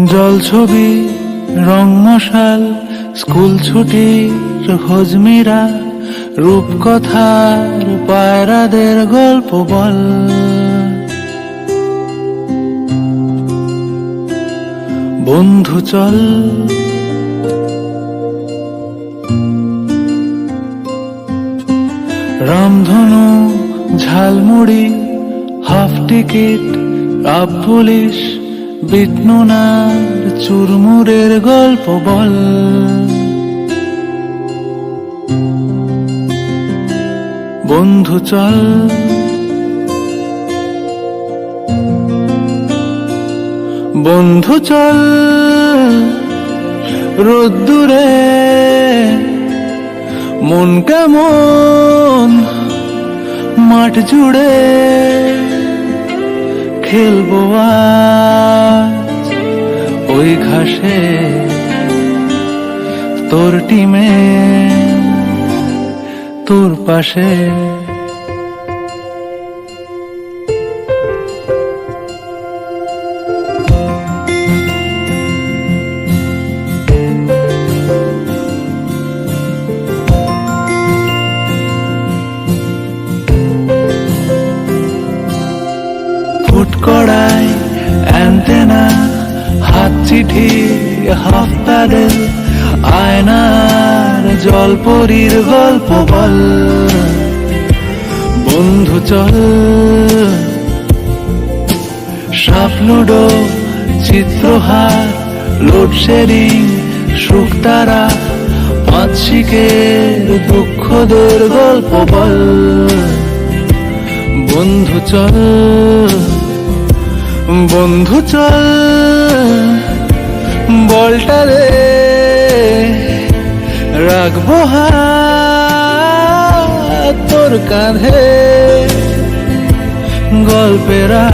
জল ছবি রং মশাল স্কুল ছুটির হজমিরা রূপকথার পায়রাদের গল্প বল। বন্ধু চল রামধনু ঝালমুড়ি হাফ টিকিট আপ পুলিশ বিটনুনার চুরমুরের গল্প বল। বন্ধু চল বন্ধু চল রোদ্দুরে মন কেমন মাঠ জুড়ে খেলবো আজ ওই ঘাসে তোর টিমে তোর পাশে। ফুটকড়াই অ্যান্টেনা হাত চিঠি হাফ প্যাডেল আয়নার জলপরীর গল্প বল। বন্ধু চল সাপ লুডো চিত্রহার লোডশেডিং শুকতারা পাঁচ শিকের দুঃখদের গল্প বল। বন্ধু চল বন্ধু চল বলটা রে রাখবো হাত তোর কাঁধে গল্পেরা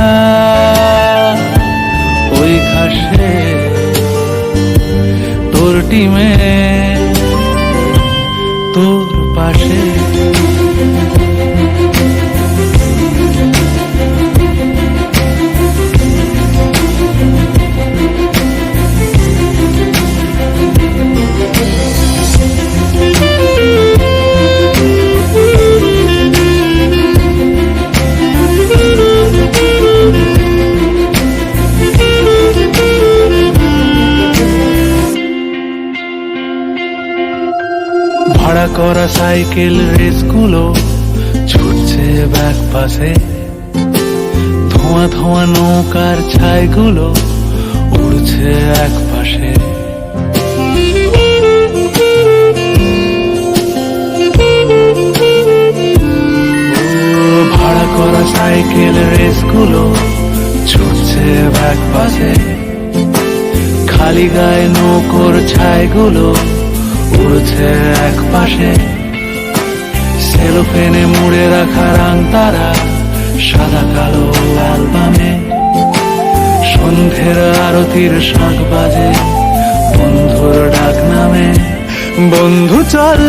ওই ঘাসে তোর টিমে তোর পাশে। ভাড়া করা সাইকেল রেসগুলো ছুটছে ব্যাক পাশে, ধোঁয়া ধোঁয়া নৌকার ছাইগুলো উড়ছে এক পাশে। ভাড়া করা সাইকেল রেসগুলো ছুটছে ব্যাক পাশে, খালি গায়ে নৌকোর ছাইগুলো উড়ছে এক পাশে। সেলোফেনে মুড়ে রাখা রাং তারা সাদা কালো অ্যালবামে, সন্ধ্যের আরতির শাঁখ বাজে বন্ধুর ডাক নামে। বন্ধু চল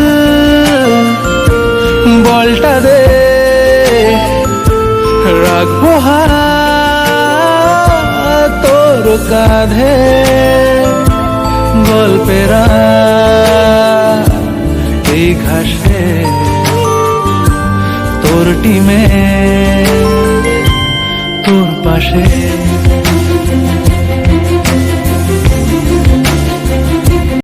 বলটা দে রাখবো হাত তোর কাঁধে গল্পেরা এই ঘাসে তোর টিমে তোর পাশে।